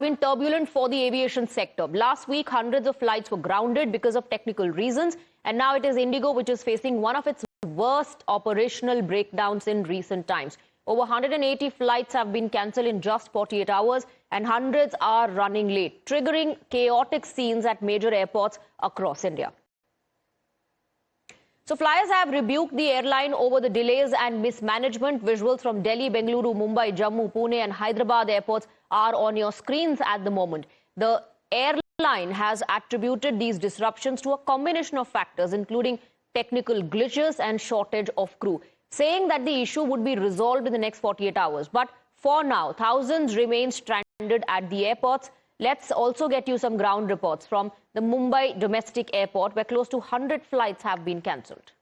been turbulent for the aviation sector. Last week, hundreds of flights were grounded because of technical reasons, and now it is IndiGo which is facing one of its worst operational breakdowns in recent times. Over 180 flights have been cancelled in just 48 hours, and hundreds are running late, triggering chaotic scenes at major airports across India. So flyers have rebuked the airline over the delays and mismanagement. Visuals from Delhi, Bengaluru, Mumbai, Jammu, Pune and Hyderabad airports are on your screens at the moment. The airline has attributed these disruptions to a combination of factors, including technical glitches and shortage of crew, saying that the issue would be resolved in the next 48 hours. But for now, thousands remain stranded at the airports. Let's also get you some ground reports from the Mumbai domestic airport, where close to 100 flights have been cancelled.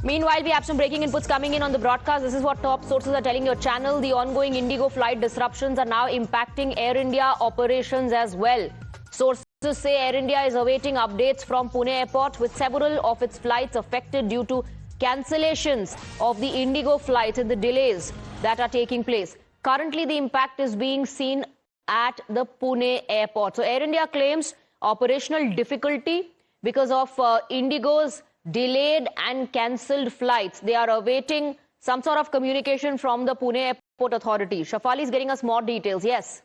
Meanwhile, we have some breaking inputs coming in on the broadcast. This is what top sources are telling your channel. The ongoing IndiGo flight disruptions are now impacting Air India operations as well. Sources say Air India is awaiting updates from Pune Airport, with several of its flights affected due to cancellations of the IndiGo flights and the delays that are taking place. Currently, the impact is being seen at the Pune Airport. So Air India claims operational difficulty because of IndiGo's delayed and cancelled flights. They are awaiting some sort of communication from the Pune Airport authority. Shafali is getting us more details. Yes.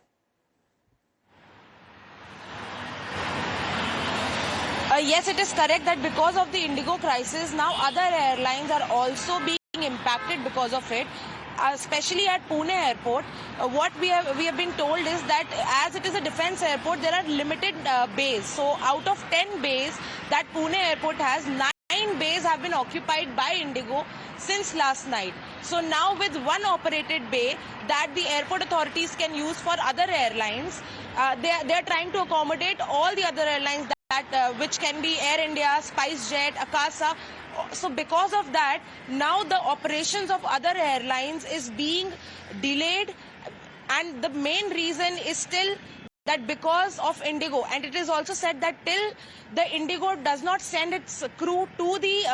Yes, it is correct that because of the IndiGo crisis, now other airlines are also being impacted because of it. Especially at Pune Airport, what we have been told is that as it is a defense airport, there are limited bays. So out of 10 bays that Pune Airport has, 9 bays have been occupied by IndiGo since last night. So now with one operated bay that the airport authorities can use for other airlines, they are trying to accommodate all the other airlines that which can be Air India, SpiceJet, Akasa. So because of that, now the operations of other airlines is being delayed, and the main reason is still that because of IndiGo. And it is also said that till the IndiGo does not send its crew to the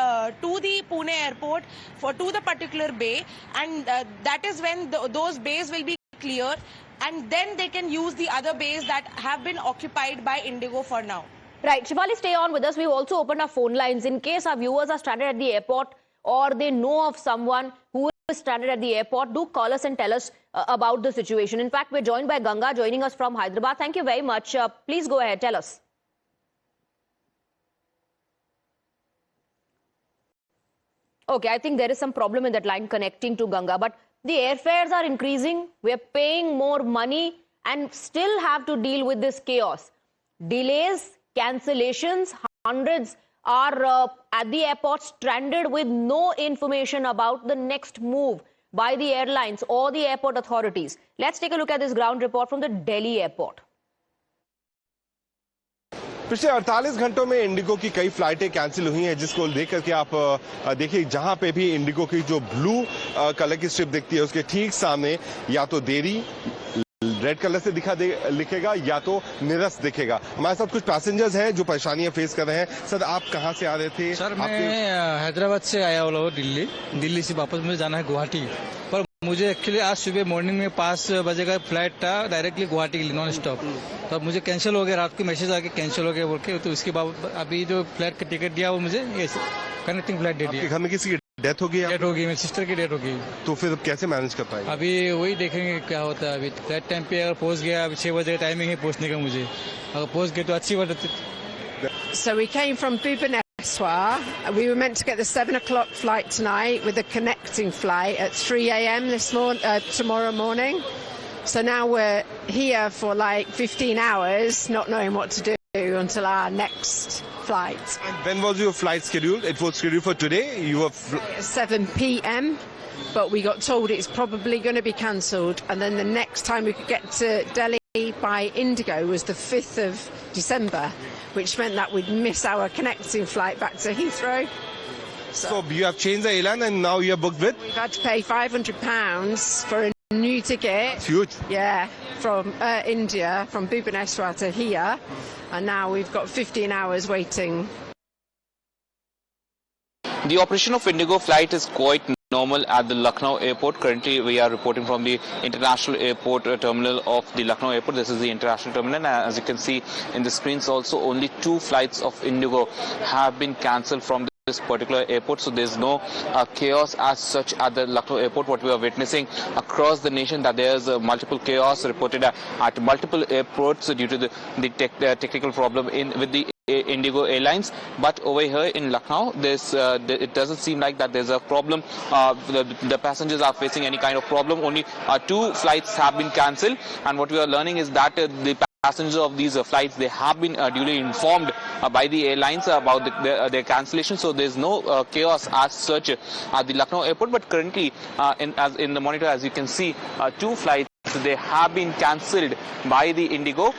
Pune Airport to the particular bay, and that is when those bays will be clear, and then they can use the other bays that have been occupied by IndiGo for now. Right. Shivali, stay on with us. We've also opened our phone lines in case our viewers are stranded at the airport or they know of someone who is stranded at the airport. Do call us and tell us about the situation. In fact, we're joined by Ganga joining us from Hyderabad. Thank you very much. Please go ahead. Tell us. Okay, I think there is some problem in that line connecting to Ganga, but the airfares are increasing. We're paying more money and still have to deal with this chaos. Delays, cancellations, hundreds are at the airport stranded with no information about the next move by the airlines or the airport authorities. Let's take a look at this ground report from the Delhi airport. पिछले 48 घंटों में Indigo की कई फ्लाइटें cancel हुई हैं, जिसको लेकर के आप देखिए जहां पे भी इंडिगो की जो ब्लू कलर की स्ट्रिप दिखती है उसके ठीक सामने या तो देरी रेड कलर से लिखेगा या तो निरस्त दिखेगा। हमारे साथ कुछ पैसेंजर्स हैं जो परेशानियां फेस कर रहे हैं। सर, आप कहां से आ रहे थे? सर, मैं हैदराबाद से आया हुआ हूँ, दिल्ली से वापस मुझे जाना है गुवाहाटी। पर मुझे एक्चुअली आज सुबह मॉर्निंग में 5 बजे का फ्लाइट था डायरेक्टली गुवाहाटी के लिए नॉन स्टॉप, तो मुझे कैंसिल हो गया। रात को मैसेज आके कैंसिल हो गया बोल के, तो उसके बाद अभी जो फ्लाइट का टिकट दिया वो मुझे कनेक्टिंग फ्लाइट दे दिया। घर में किसी डेथ हो गई? डेथ हो गई, मेरी सिस्टर की डेथ हो गई। तो फिर कैसे मैनेज कर पाएंगे? अभी वही देखेंगे क्या होता है। अभी फ्लाइट टाइम पे अगर पहुंच गया, अभी 6 बजे टाइमिंग है पहुंचने का, मुझे अगर पहुंच गए तो अच्छी बात है। So we came from Bhubaneswar. We were meant to get the 7 o'clock flight tonight with a connecting flight at 3 a.m. tomorrow morning. So now we're here for like 15 hours, not knowing what to do until our next flight. And when was your flight scheduled? It was scheduled for today? You were at 7 p.m. But we got told it's probably going to be cancelled, and then the next time we could get to Delhi by IndiGo was the 5th of December, which meant that we'd miss our connecting flight back to Heathrow. So you have changed the airline and now you're booked with? We've had to pay £500 for new ticket. It's huge. Yeah, from India, from Bhubaneswar to here, and now we've got 15 hours waiting. The operation of IndiGo flight is quite normal at the Lucknow airport. Currently, we are reporting from the international airport terminal of the Lucknow airport. This is the international terminal, and as you can see in the screens also, only 2 flights of IndiGo have been cancelled from this particular airport. So there's no chaos as such at the Lucknow airport. What we are witnessing across the nation, that there's multiple chaos reported at multiple airports due to the technical problem with the IndiGo airlines. But over here in Lucknow, it doesn't seem like that there's a problem. The passengers are facing any kind of problem. Only 2 flights have been cancelled, and what we are learning is that the passengers of these flights, they have been duly informed by the airlines about their cancellation. So there's no chaos as such at the Lucknow airport. But currently, in the monitor, as you can see, 2 flights, they have been cancelled by the IndiGo.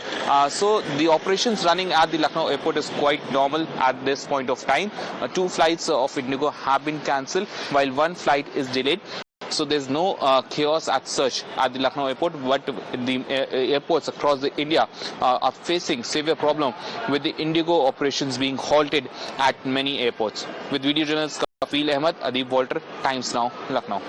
So the operations running at the Lucknow airport is quite normal at this point of time. 2 flights of IndiGo have been cancelled, while 1 flight is delayed. So there's no chaos as such at the Lucknow airport, but the airports across India are facing severe problem with the IndiGo operations being halted at many airports. With video journalist Kafil Ahmed, Adib Walter, Times Now, Lucknow.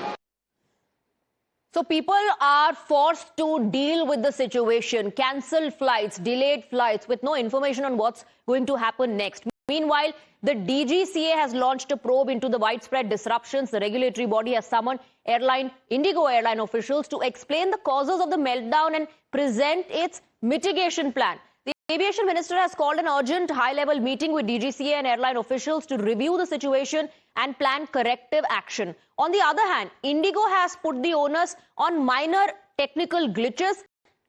So people are forced to deal with the situation, cancelled flights, delayed flights with no information on what's going to happen next. Meanwhile, the DGCA has launched a probe into the widespread disruptions. The regulatory body has summoned IndiGo airline officials to explain the causes of the meltdown and present its mitigation plan. The aviation minister has called an urgent high-level meeting with DGCA and airline officials to review the situation and plan corrective action. On the other hand, IndiGo has put the onus on minor technical glitches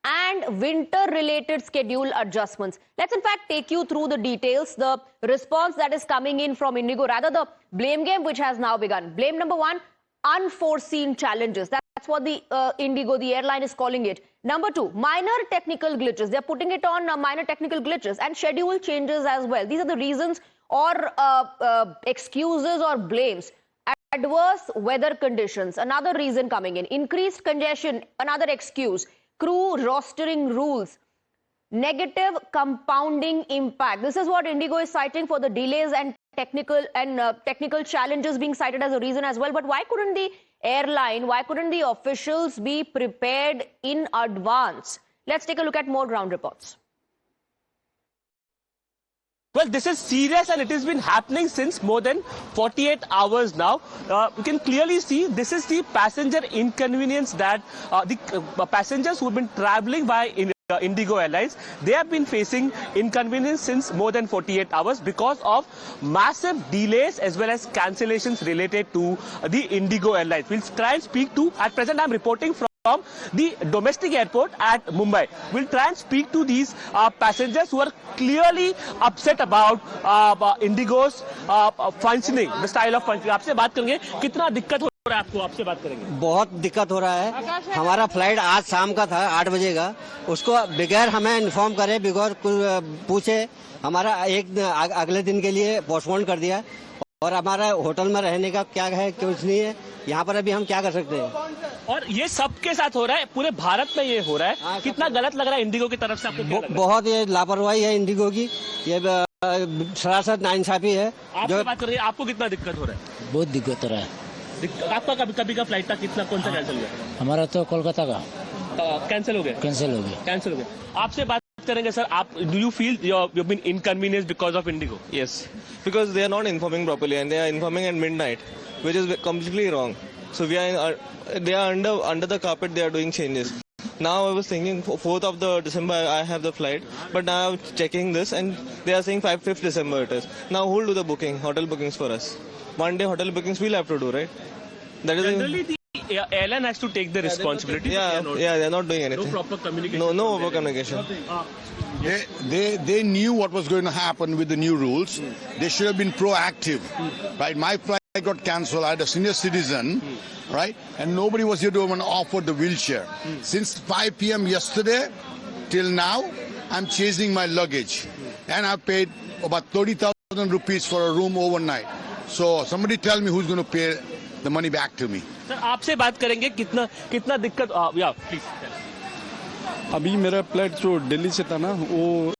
and winter-related schedule adjustments. Let's in fact take you through the details, the response that is coming in from IndiGo, rather the blame game which has now begun. Blame number 1, unforeseen challenges. That's what the IndiGo, the airline, is calling it. Number 2, minor technical glitches. They're putting it on minor technical glitches and schedule changes as well. These are the reasons or excuses or blames. Adverse weather conditions, another reason coming in. Increased congestion, another excuse. Crew rostering rules, negative compounding impact. This is what IndiGo is citing for the delays and technical challenges being cited as a reason as well. But why couldn't the airline, why couldn't the officials be prepared in advance? Let's take a look at more ground reports. Well, this is serious and it has been happening since more than 48 hours now. You can clearly see this is the passenger inconvenience that the passengers who have been traveling by IndiGo Airlines, they have been facing inconvenience since more than 48 hours because of massive delays as well as cancellations related to the IndiGo Airlines. We'll try and speak to, at present I'm reporting from the domestic airport at Mumbai. We'll try and speak to these passengers who are clearly upset about IndiGo's functioning, the style of functioning. आपसे बात करेंगे कितना दिक्कत हो रहा है आपको, आपसे बात करेंगे। बहुत दिक्कत हो रहा है। हमारा फ्लाइट आज शाम का था 8 बजे का, उसको बगैर हमें इन्फॉर्म करे, बगैर पूछे हमारा अगले दिन के लिए पोस्टपोन कर दिया। और हमारा होटल में रहने का क्या है, कुछ नहीं है। यहाँ पर अभी हम क्या कर सकते हैं। और ये सबके साथ हो रहा है, पूरे भारत में ये हो रहा है। कितना गलत लग रहा है इंडिगो की तरफ से आपको? बहुत ये लापरवाही है इंडिगो की, ये सरासर नाइंसाफी है। जो बात कर रही है, आपको कितना दिक्कत हो रहा है? बहुत दिक्कत हो रहा है। आपका कभी का फ्लाइट था, कितना कौन सा कैंसिल हुआ? हमारा तो कोलकाता का कैंसिल हो गया। आपसे बात करेंगे सर, आप do you feel you've been inconvenienced because of IndiGo? Yes, because they are not informing properly and they are informing at midnight, which is completely wrong. So they are under the carpet. They are doing changes. Now I was thinking 4th of the December I have the flight, but now I'm checking this and they are saying 5th December it is. Now who will do the booking, hotel bookings for us? One day hotel bookings we'll have to do, right? That is generally the airline has to take the responsibility. Yeah, they are not doing anything. No proper communication. No proper communication. They knew what was going to happen with the new rules. They should have been proactive, right? My flight got cancelled. I had a senior citizen, right? And nobody was here to even offer the wheelchair. Since 5 p.m. yesterday till now, I'm chasing my luggage. And I paid about 30,000 rupees for a room overnight. So somebody tell me who's going to pay the money back to me. Sir आपसे बात करेंगे कितना दिक्कत या please. अभी मेरा flight जो दिल्ली से था ना वो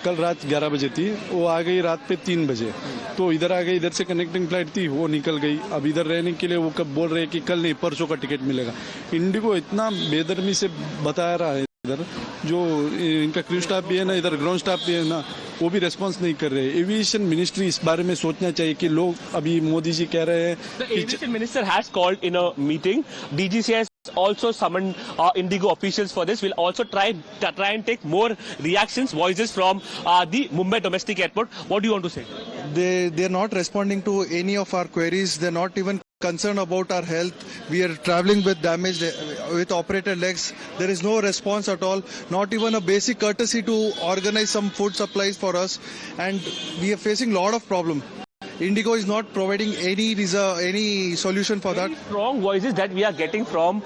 कल रात 11 बजे थी, वो आ गई रात पे 3 बजे, तो इधर आ गई, इधर से कनेक्टिंग फ्लाइट थी वो निकल गई। अब इधर रहने के लिए वो कब बोल रहे हैं कि कल नहीं परसों का टिकट मिलेगा। इंडिगो इतना बेदर्मी से बता रहा है, इधर जो इनका क्रू स्टाफ भी है ना, इधर ग्राउंड स्टाफ भी है ना, वो भी रेस्पॉन्स नहीं कर रहे। एविएशन मिनिस्ट्री इस बारे में सोचना चाहिए कि लोग अभी मोदी जी कह रहे हैं। Aviation minister has called in a meeting, DGC has also summoned IndiGo officials for this. We'll also try and take more reactions, voices from the Mumbai domestic airport. What do you want to say? They're not responding to any of our queries. They're not even concerned about our health. We are traveling with damaged, with operated legs. There is no response at all. Not even a basic courtesy to organize some food supplies for us. And we are facing a lot of problem. IndiGo is not providing any solution for that. Strong voices that we are getting from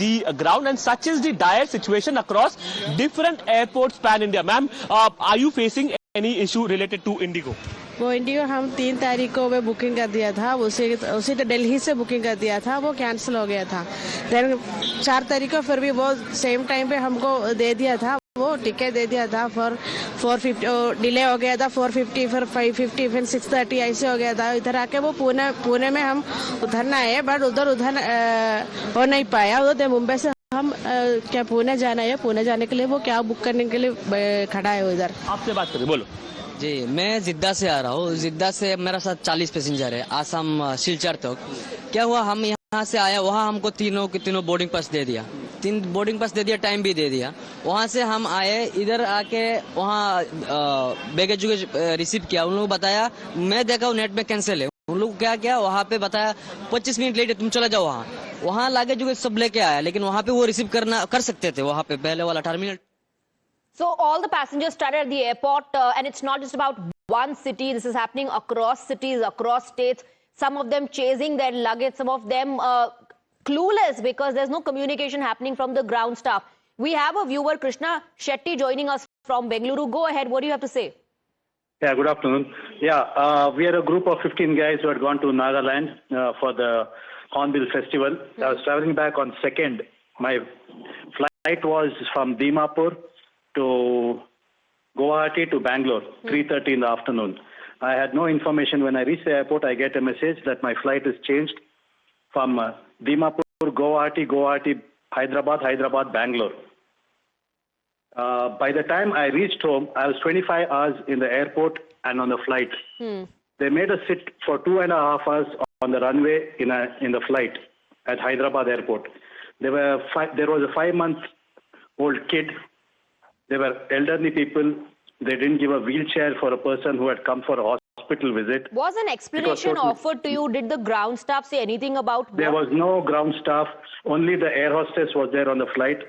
the ground, and such is the dire situation across different airports pan India. Ma'am, are you facing any issue related to IndiGo? वो Indigo हम 3 तारीख को मैं booking कर दिया था, उसी तो दिल्ली से बुकिंग कर दिया था, वो कैंसिल हो गया था। देन 4 तारीख को फिर भी वो सेम टाइम पे हमको दे दिया था, वो टिकट दे दिया था फॉर 450, डिले हो गया था 450, फिर 550, फिर 630 ऐसे हो गया था। इधर आके वो पुणे में हम उतरना है, बट उधर हो नहीं पाया। उधर मुंबई से हम क्या पुणे जाना है, पुणे जाने के लिए वो क्या बुक करने के लिए खड़ा है उधर। आपसे बात करें, बोलो। जी, मैं जिद्दा से आ रहा हूँ। जिद्दा से मेरा साथ 40 पैसेंजर है, आसाम सिलचर तक। क्या हुआ, हम यहाँ से आया, वहाँ हमको तीनों बोर्डिंग पास दे दिया, 3 बोर्डिंग पास दे दिया, टाइम भी दे दिया। वहाँ से हम आए, इधर आके वहाँ बैगेज रिसीव किया, उन लोगों बताया, मैं देखा नेट में कैंसिल है। उन लोग क्या वहाँ पे बताया 25 मिनट लेट है, तुम चला जाओ वहाँ लगेज सब लेके आया, लेकिन वहाँ पे वो रिसीव कर सकते थे वहाँ पे पहले वाला terminal. So all the passengers started at the airport, and it's not just about one city. This is happening across cities, across states. Some of them chasing their luggage, some of them clueless because there's no communication happening from the ground staff. We have a viewer, Krishna Shetty, joining us from Bengaluru. Go ahead. What do you have to say? Yeah, good afternoon. Yeah, we are a group of 15 guys who had gone to Nagaland for the Hornbill Festival. I was traveling back on 2nd. My flight was from Dimapur to Guwahati to Bangalore, 3:30 in the afternoon. I had no information. When I reached the airport, I get a message that my flight is changed from Dimapur, Guwahati, Hyderabad, Bangalore. By the time I reached home, I was 25 hours in the airport and on the flight. They made us sit for 2.5 hours on the runway in the flight at Hyderabad Airport. There was a 5-month-old kid. There were elderly people. They didn't give a wheelchair for a person who had come for a hospital visit. Was an explanation offered to you? Did the ground staff say anything about what? There was no ground staff. Only the air hostess was there on the flight.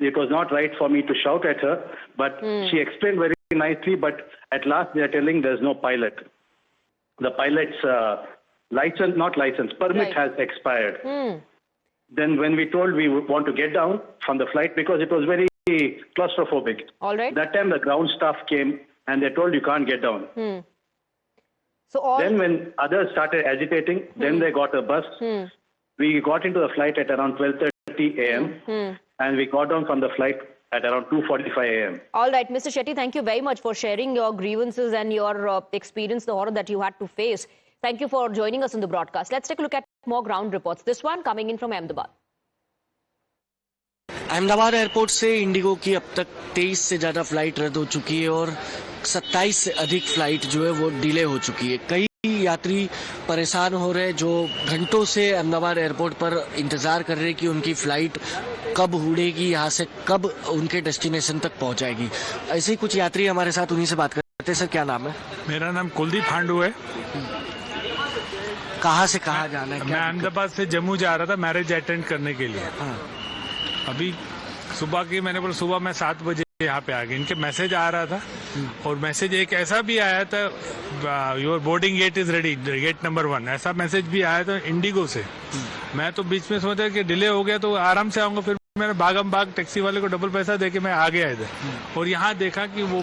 It was not right for me to shout at her, but she explained very nicely. But at last, they are telling there's no pilot. The pilot's permit has expired. Then when we told we want to get down from the flight because it was very claustrophobic. All right. That time the ground staff came and they told you can't get down. Then when others started agitating, then they got a bus. We got into the flight at around 12:30 a.m. and we got down from the flight at around 2:45 a.m. All right, Mr. Shetty, thank you very much for sharing your grievances and your experience, the horror that you had to face. Thank you for joining us on the broadcast. Let's take a look at more ground reports. This one coming in from Ahmedabad. Ahmedabad airport से Indigo की अब तक 23 से ज़्यादा flight रद्द हो चुकी है और 27 से अधिक फ्लाइट जो है वो डिले हो चुकी है। कई यात्री परेशान हो रहे हैं जो घंटों से अहमदाबाद एयरपोर्ट पर इंतज़ार कर रहे हैं कि उनकी फ़्लाइट कब उड़ेगी, यहाँ से कब उनके डेस्टिनेशन तक पहुँचाएगी। ऐसे ही कुछ यात्री हमारे साथ, उन्हीं से बात करते हैं। सर, क्या नाम है? मेरा नाम कुलदीप हांडू है। कहाँ से कहाँ जाना है? मैं अहमदाबाद से जम्मू जा रहा था मैरिज अटेंड करने के लिए। अभी सुबह मैं 7 बजे यहाँ पे आ गए। इनके मैसेज आ रहा था और मैसेज एक ऐसा भी आया था, your boarding gate is ready, gate number 1, ऐसा मैसेज भी आया था इंडिगो से। मैं तो बीच में सोचा कि डिले हो गया तो आराम से आऊंगा, फिर मैंने भागम भाग टैक्सी वाले को डबल पैसा देके मैं आ गया इधर और यहाँ देखा कि वो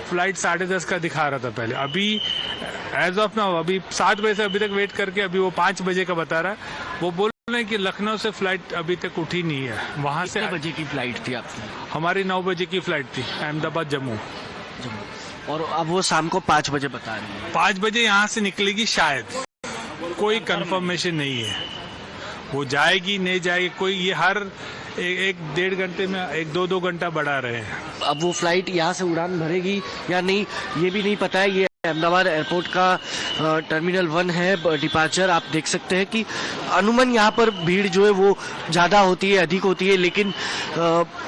फ्लाइट 10:30 का दिखा रहा था पहले। अभी एज ऑफ नाउ अभी 7 बजे से अभी तक वेट करके अभी वो 5 बजे का बता रहा है। वो बोल है कि लखनऊ से फ्लाइट अभी तक उठी नहीं है। वहाँ से कितने बजे की फ्लाइट थी आपकी? हमारी 9 बजे की फ्लाइट थी, अहमदाबाद जम्मू। और अब वो शाम को 5 बजे बता रही है। 5 बजे यहाँ से निकलेगी शायद, कोई कंफर्मेशन नहीं है। वो जाएगी नहीं जाएगी, कोई ये हर 1-1.5 घंटे में 1-2 घंटा बढ़ा रहे हैं। अब वो फ्लाइट यहाँ से उड़ान भरेगी या नहीं ये भी नहीं पता है। ये अहमदाबाद एयरपोर्ट का टर्मिनल 1 है डिपार्चर। आप देख सकते हैं कि अनुमान यहाँ पर भीड़ जो है वो ज़्यादा होती है, अधिक होती है, लेकिन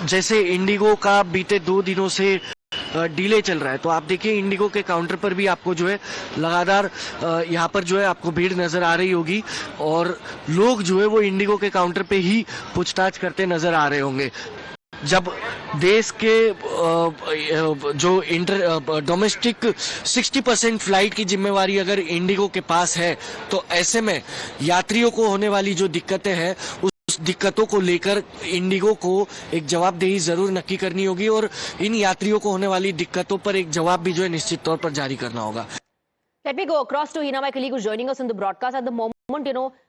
जैसे इंडिगो का बीते 2 दिनों से डिले चल रहा है, तो आप देखिए इंडिगो के काउंटर पर भी आपको जो है लगातार यहाँ पर जो है आपको भीड़ नजर आ रही होगी और लोग जो है वो इंडिगो के काउंटर पे ही पूछताछ करते नजर आ रहे होंगे। जब देश के जो डोमेस्टिक 60% फ्लाइट की जिम्मेवारी अगर इंडिगो के पास है, तो ऐसे में यात्रियों को होने वाली जो दिक्कतें हैं उस दिक्कतों को लेकर इंडिगो को एक जवाबदेही जरूर नक्की करनी होगी और इन यात्रियों को होने वाली दिक्कतों पर एक जवाब भी जो है निश्चित तौर पर जारी करना होगा। Let me go across to Hina, my colleague who's joining us in the broadcast. At the moment,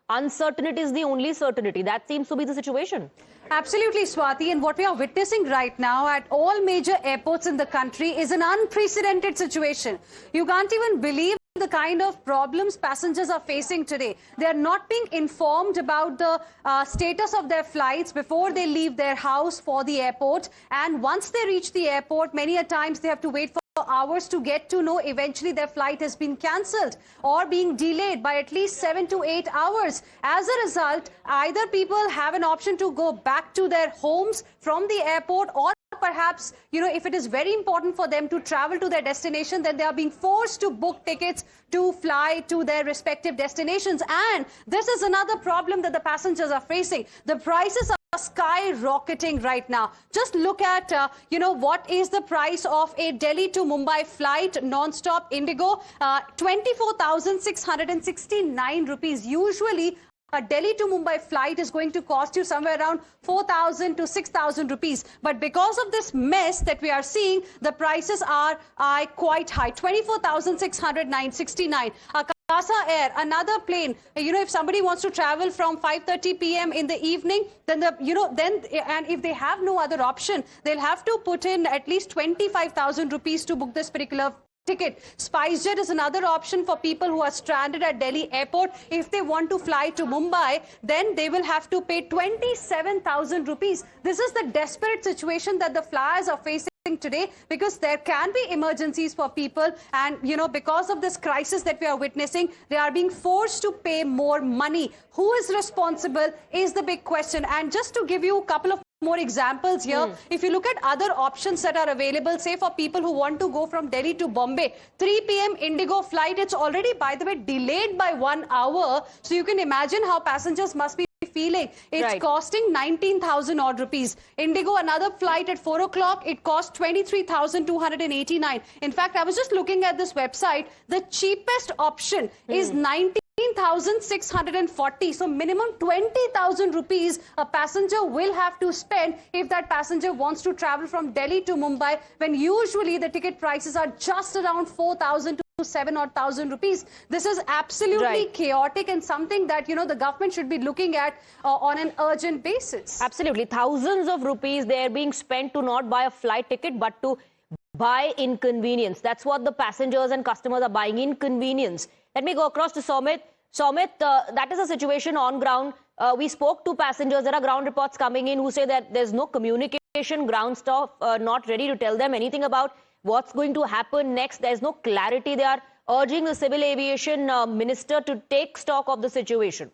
uncertainty is the only certainty. That seems to be the situation. Absolutely, Swati. And what we are witnessing right now at all major airports in the country is an unprecedented situation. You can't even believe the kind of problems passengers are facing today. They are not being informed about the status of their flights before they leave their house for the airport. And once they reach the airport, many a times they have to wait for hours to get to know eventually their flight has been cancelled or being delayed by at least 7 to 8 hours. As a result, either people have an option to go back to their homes from the airport, or perhaps, if it is very important for them to travel to their destination, then they are being forced to book tickets to fly to their respective destinations. And this is another problem that the passengers are facing. The prices are skyrocketing right now. Just look at, what is the price of a Delhi to Mumbai flight non-stop IndiGo? 24,669 rupees. Usually, a Delhi to Mumbai flight is going to cost you somewhere around 4,000 to 6,000 rupees. But because of this mess that we are seeing, the prices are quite high. 24,669. Casa Air, another plane. If somebody wants to travel from 5:30 p.m. in the evening, then and if they have no other option, they'll have to put in at least 25,000 rupees to book this particular ticket. SpiceJet is another option for people who are stranded at Delhi airport. If they want to fly to Mumbai, then they will have to pay 27,000 rupees. This is the desperate situation that the flyers are facing today, because there can be emergencies for people, and because of this crisis that we are witnessing, they are being forced to pay more money. Who is responsible is the big question. And just to give you a couple of more examples here, if you look at other options that are available, say for people who want to go from Delhi to Bombay, 3 p.m. IndiGo flight, it's already, by the way, delayed by 1 hour. So you can imagine how passengers must be feeling. It's costing 19,000 odd rupees. IndiGo, another flight at 4 o'clock, it cost 23,289. In fact, I was just looking at this website. The cheapest option is 19,640. So minimum 20,000 rupees a passenger will have to spend if that passenger wants to travel from Delhi to Mumbai, when usually the ticket prices are just around 4,000 to 7,000 rupees. This is absolutely chaotic and something that, the government should be looking at on an urgent basis. Absolutely. Thousands of rupees they are being spent to not buy a flight ticket, but to buy inconvenience. That's what the passengers and customers are buying, inconvenience. Let me go across to Somit. Somit, that is a situation on ground. We spoke to passengers. There are ground reports coming in who say that there's no communication, ground staff not ready to tell them anything about what's going to happen next. There's no clarity. They are urging the civil aviation minister to take stock of the situation.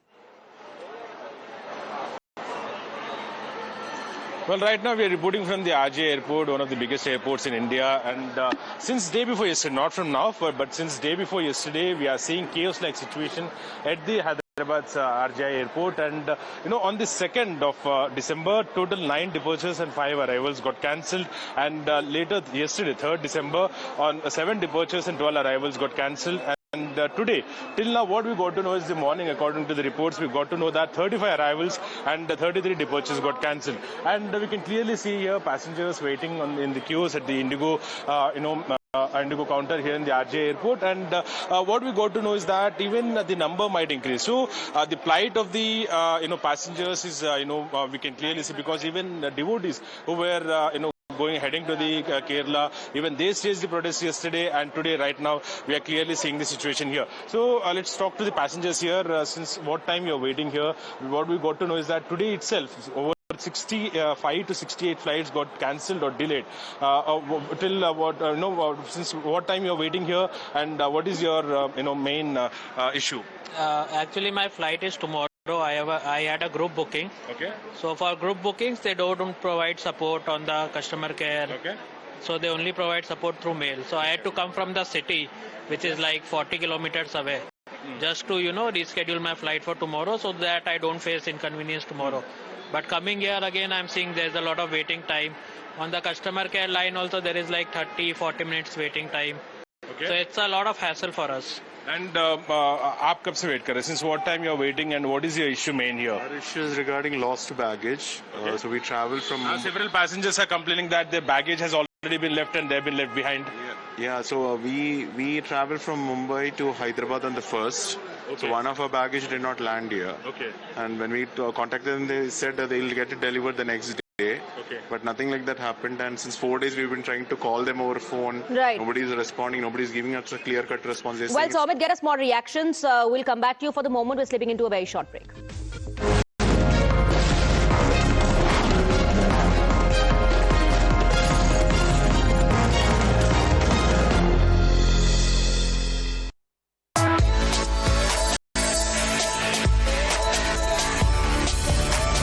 Well, right now we are reporting from the IGI Airport, one of the biggest airports in India. And since day before yesterday, not from now, but since day before yesterday, we are seeing chaos-like situation at the Hyderabad's IGI Airport. And, on the 2nd of December, total 9 departures and 5 arrivals got cancelled. And later, yesterday, 3rd December, on 7 departures and 12 arrivals got cancelled. And today, till now, what we got to know is the morning, according to the reports, we got to know that 35 arrivals and 33 departures got cancelled. And we can clearly see here passengers waiting in the queues at the IndiGo, IndiGo counter here in the IGI Airport, and what we got to know is that even the number might increase. So the plight of the passengers is we can clearly see, because even devotees who were heading to the Kerala, even they staged the protest yesterday and today. Right now we are clearly seeing the situation here. So let's talk to the passengers here. Since what time you're waiting here, what we got to know is that today itself over 65 to 68 flights got cancelled or delayed. Since what time you're waiting here, and what is your main issue? Actually, my flight is tomorrow. I had a group booking. Okay. So for group bookings, they don't provide support on the customer care. Okay. So they only provide support through mail. So I had to come from the city, which is like 40 kilometers away, just to reschedule my flight for tomorrow, so that I don't face inconvenience tomorrow. But coming here again, I'm seeing there's a lot of waiting time. On the customer care line also, there is like 30-40 minutes waiting time. Okay. So it's a lot of hassle for us. And आप कब से wait कर रहे हैं? Since what time you're waiting, and what is your issue main here? Our issue is regarding lost baggage. So we travel from... several passengers are complaining that their baggage has already been left and they've been left behind. Yeah, so we travel from Mumbai to Hyderabad on the 1st. Okay. So one of our baggage did not land here. Okay. And when we contacted them, they said that they'll get it delivered the next day. Okay. But nothing like that happened, and since 4 days we've been trying to call them over phone. Right. Nobody's responding, nobody's giving us a clear-cut response. Well, Somit, get us more reactions. We'll come back to you. For the moment, we're slipping into a very short break.